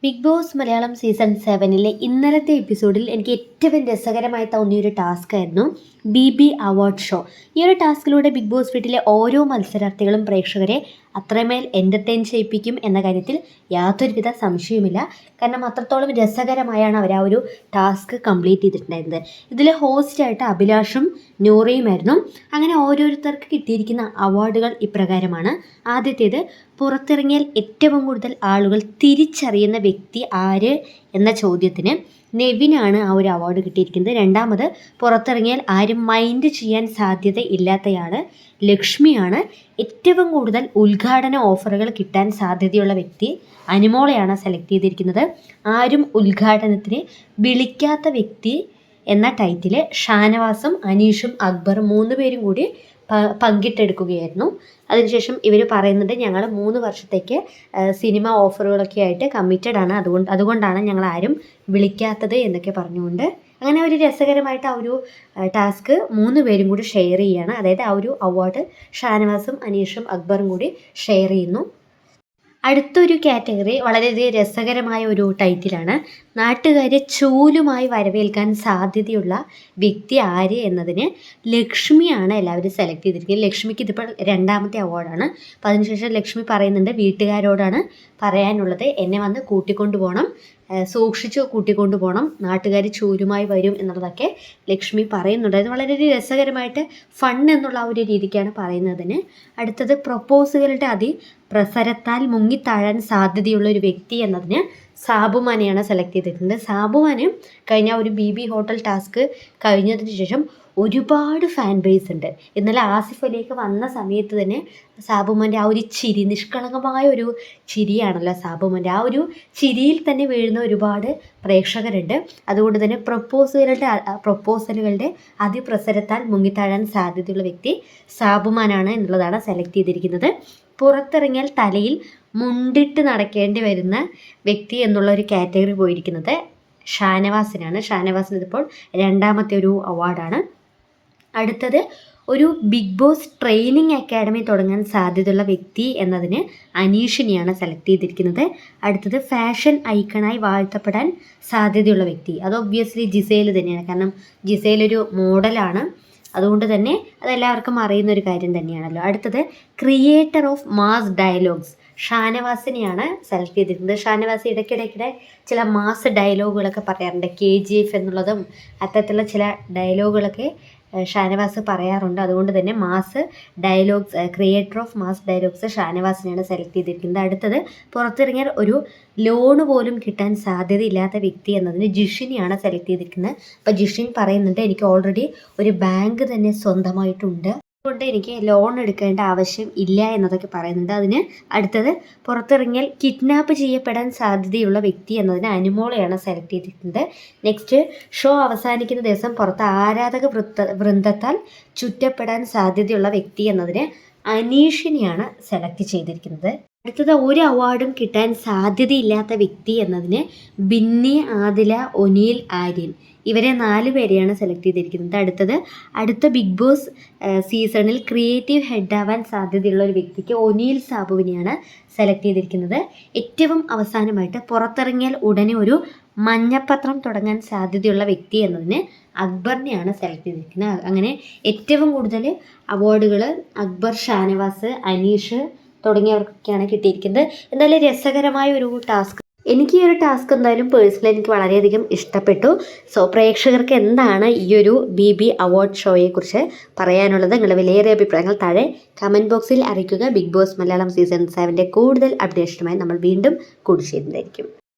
Big boss Malayalam season 7 ഇന്നലത്തെ എപ്പിസോഡിൽ എനിക്ക് ഏറ്റവും രസകരമായി തോന്നിയൊരു ടാസ്ക് ആയിരുന്നു BB അവാർഡ് ഷോ. ഈ ഒരു ടാസ്കിലൂടെ ബിഗ് ബോസ് വീട്ടിലെ ഓരോ മത്സരാർത്ഥികളും പ്രേക്ഷകരെ അത്രമേൽ എൻ്റർടൈൻ ചെയ്യിപ്പിക്കും എന്ന കാര്യത്തിൽ യാതൊരുവിധ സംശയവുമില്ല. കാരണം അത്രത്തോളം രസകരമായാണ് അവർ ആ ഒരു ടാസ്ക് കംപ്ലീറ്റ് ചെയ്തിട്ടുണ്ടായിരുന്നത്. ഇതിൽ ഹോസ്റ്റായിട്ട് അഭിലാഷും നൂറയുമായിരുന്നു. അങ്ങനെ ഓരോരുത്തർക്ക് കിട്ടിയിരിക്കുന്ന അവാർഡുകൾ ഇപ്രകാരമാണ്. ആദ്യത്തേത്, പുറത്തിറങ്ങിയാൽ ഏറ്റവും കൂടുതൽ ആളുകൾ തിരിച്ചറിയുന്ന വ്യക്തി ആര് എന്ന ചോദ്യത്തിന് നെവിനാണ് ആ ഒരു അവാർഡ് കിട്ടിയിരിക്കുന്നത്. രണ്ടാമത്, പുറത്തിറങ്ങിയാൽ ആരും മൈൻഡ് ചെയ്യാൻ സാധ്യത ഇല്ലാത്തയാൾ ലക്ഷ്മിയാണ്. ഏറ്റവും കൂടുതൽ ഉദ്ഘാടന ഓഫറുകൾ കിട്ടാൻ സാധ്യതയുള്ള വ്യക്തി അനുമോളയാണ് സെലക്ട് ചെയ്തിരിക്കുന്നത്. ആരും ഉദ്ഘാടനത്തിന് വിളിക്കാത്ത വ്യക്തി എന്ന ടൈറ്റിൽ ഷാനവാസും അനീഷും അക്ബറും 3 പേരും കൂടി പങ്കിട്ടെടുക്കുകയായിരുന്നു. അതിനുശേഷം ഇവർ പറയുന്നുണ്ട്, ഞങ്ങൾ 3 വർഷത്തേക്ക് സിനിമ ഓഫറുകളൊക്കെ ആയിട്ട് കമ്മിറ്റഡ് ആണ്, അതുകൊണ്ടാണ് ഞങ്ങൾ ആരും വിളിക്കാത്തത് എന്നൊക്കെ പറഞ്ഞുകൊണ്ട് അങ്ങനെ ഒരു രസകരമായിട്ട് ആ ഒരു ടാസ്ക് 3 പേരും കൂടി ഷെയർ ചെയ്യുകയാണ്. അതായത് ആ ഒരു അവാർഡ് ഷാനവാസും അനീഷും അക്ബറും കൂടി ഷെയർ ചെയ്യുന്നു. അടുത്തൊരു കാറ്റഗറി വളരെയധികം രസകരമായ ഒരു ടൈറ്റിലാണ്. നാട്ടുകാരെ ചൂലുമായി വരവേൽക്കാൻ സാധ്യതയുള്ള വ്യക്തി ആര് എന്നതിന് ലക്ഷ്മിയാണ് എല്ലാവരും സെലക്ട് ചെയ്തിരിക്കുന്നത്. ലക്ഷ്മിക്ക് ഇതിപ്പോൾ 2ാമത്തെ അവാർഡാണ്. അപ്പോൾ അതിനുശേഷം ലക്ഷ്മി പറയുന്നുണ്ട്, വീട്ടുകാരോടാണ് പറയാനുള്ളത്, എന്നെ വന്ന് കൂട്ടിക്കൊണ്ടു പോകണം, സൂക്ഷിച്ച് കൂട്ടിക്കൊണ്ടു പോകണം, നാട്ടുകാർ ചൂലുമായി വരും എന്നുള്ളതൊക്കെ ലക്ഷ്മി പറയുന്നുണ്ട്. അത് വളരെ രസകരമായിട്ട് ഫൺ എന്നുള്ള ആ ഒരു രീതിക്കാണ് പറയുന്നതിന്. അടുത്തത്, പ്രൊപ്പോസുകളുടെ പ്രസരത്താൽ മുങ്ങിത്താഴാൻ സാധ്യതയുള്ള ഒരു വ്യക്തി എന്നതിന് സാബുമാനെയാണ് സെലക്ട് ചെയ്തിട്ടുണ്ട്. സാബുമാന് കഴിഞ്ഞ ഒരു BB ഹോട്ടൽ ടാസ്ക് കഴിഞ്ഞതിന് ശേഷം ഒരുപാട് ഫാൻ ബേസ് ഉണ്ട്. ഇന്നലെ ആസിഫ് അലിയൊക്കെ വന്ന സമയത്ത് തന്നെ സാബുമാൻ്റെ ആ ഒരു ചിരി, നിഷ്കളങ്കമായ ഒരു ചിരിയാണല്ലോ സാബുമാൻ്റെ. ആ ഒരു ചിരിയിൽ തന്നെ വീഴുന്ന ഒരുപാട് പ്രേക്ഷകരുണ്ട്. അതുകൊണ്ട് തന്നെ പ്രൊപ്പോസലുകളുടെ അതിപ്രസരത്താൽ മുങ്ങിത്താഴാൻ സാധ്യതയുള്ള വ്യക്തി സാബുമാനാണ് എന്നുള്ളതാണ് സെലക്ട് ചെയ്തിരിക്കുന്നത്. പുറത്തിറങ്ങിയാൽ തലയിൽ മുണ്ടിട്ട് നടക്കേണ്ടി വരുന്ന വ്യക്തി എന്നുള്ള ഒരു കാറ്റഗറി പോയിരിക്കുന്നത് ഷാനവാസിനാണ്. ഷാനവാസിന് ഇതിപ്പോൾ 2ാമത്തെ ഒരു അവാർഡാണ്. അടുത്തത്, ഒരു ബിഗ് ബോസ് ട്രെയിനിങ് അക്കാഡമി തുടങ്ങാൻ സാധ്യതയുള്ള വ്യക്തി എന്നതിന് അനീഷിനെയാണ് സെലക്ട് ചെയ്തിരിക്കുന്നത്. അടുത്തത്, ഫാഷൻ ഐക്കണായി വാഴ്ത്തപ്പെടാൻ സാധ്യതയുള്ള വ്യക്തി, അത് ഒബ്വിയസ്ലി ജിസേൽ തന്നെയാണ്. കാരണം ജിസേൽ ഒരു മോഡലാണ്, അതുകൊണ്ട് തന്നെ അതെല്ലാവർക്കും അറിയുന്ന ഒരു കാര്യം തന്നെയാണല്ലോ. അടുത്തത്, ക്രിയേറ്റർ ഓഫ് മാസ് ഡയലോഗ്സ് ഷാനവാസിനെയാണ് സെലക്ട് ചെയ്തിരിക്കുന്നത്. ഷാനവാസ് ഇടയ്ക്കിടെ ചില മാസ് ഡയലോഗുകളൊക്കെ പറയാറുണ്ട്. KGF എന്നുള്ളതും അത്തരത്തിലുള്ള ചില ഡയലോഗുകളൊക്കെ ഷാനവാസ് പറയാറുണ്ട്. അതുകൊണ്ട് തന്നെ ക്രിയേറ്റർ ഓഫ് മാസ് ഡയലോഗ്സ് ഷാനവാസിനെയാണ് സെലക്ട് ചെയ്തിരിക്കുന്നത്. അടുത്തത്, പുറത്തിറങ്ങിയാൽ ഒരു ലോണ് പോലും കിട്ടാൻ സാധ്യതയില്ലാത്ത വ്യക്തി എന്നതിന് ജിഷിനെയാണ് സെലക്ട് ചെയ്തിരിക്കുന്നത്. അപ്പോൾ ജിഷിൻ പറയുന്നുണ്ട്, എനിക്ക് ഓൾറെഡി ഒരു ബാങ്ക് തന്നെ സ്വന്തമായിട്ടുണ്ട്, അതുകൊണ്ട് എനിക്ക് ലോൺ എടുക്കേണ്ട ആവശ്യം ഇല്ല എന്നതൊക്കെ പറയുന്നുണ്ട്. അതിന് അടുത്തത്, പുറത്തിറങ്ങിയാൽ കിഡ്നാപ്പ് ചെയ്യപ്പെടാൻ സാധ്യതയുള്ള വ്യക്തി എന്നതിന് അനുമോളയാണ് സെലക്ട് ചെയ്തിരിക്കുന്നത്. നെക്സ്റ്റ്, ഷോ അവസാനിക്കുന്ന ദിവസം പുറത്ത് ആരാധക വൃന്ദത്താൽ ചുറ്റപ്പെടാൻ സാധ്യതയുള്ള വ്യക്തി എന്നതിന് അനീഷിനെയാണ് സെലക്ട് ചെയ്തിരിക്കുന്നത്. അടുത്തത്, ഒരു അവാർഡും കിട്ടാൻ സാധ്യതയില്ലാത്ത വ്യക്തി എന്നതിന് ബിന്നി, ആദില, ഒനീൽ, ആര്യൻ, ഇവരെ 4 പേരെയാണ് സെലക്ട് ചെയ്തിരിക്കുന്നത്. അടുത്ത ബിഗ് ബോസ് സീസണിൽ ക്രിയേറ്റീവ് ഹെഡ് ആവാൻ സാധ്യതയുള്ള ഒരു വ്യക്തിക്ക് ഒനീൽ സാബുവിനെയാണ് സെലക്ട് ചെയ്തിരിക്കുന്നത്. ഏറ്റവും അവസാനമായിട്ട്, പുറത്തിറങ്ങിയാൽ ഉടനെ ഒരു മഞ്ഞപ്പത്രം തുടങ്ങാൻ സാധ്യതയുള്ള വ്യക്തി എന്നതിന് അക്ബറിനെയാണ് സെലക്ട് ചെയ്തിരിക്കുന്നത്. അങ്ങനെ ഏറ്റവും കൂടുതൽ അവാർഡുകൾ അക്ബർ, ഷാനവാസ്, അനീഷ് തുടങ്ങിയവർക്കൊക്കെയാണ് കിട്ടിയിരിക്കുന്നത്. എന്തായാലും രസകരമായ ഒരു ടാസ്ക്. എനിക്ക് ഈ ഒരു ടാസ്ക് എന്തായാലും പേഴ്സണലി എനിക്ക് വളരെയധികം ഇഷ്ടപ്പെട്ടു. സോ പ്രേക്ഷകർക്ക് എന്താണ് ഈ ഒരു BB അവാർഡ് ഷോയെക്കുറിച്ച് പറയാനുള്ളത്? നിങ്ങളുടെ വിലയേറിയ അഭിപ്രായങ്ങൾ താഴെ കമൻറ്റ് ബോക്സിൽ അറിയിക്കുക. ബിഗ് ബോസ് മലയാളം സീസൺ 7 കൂടുതൽ അപ്ഡേഷനുമായി നമ്മൾ വീണ്ടും കൂടി ചെയ്യുന്നതായിരിക്കും.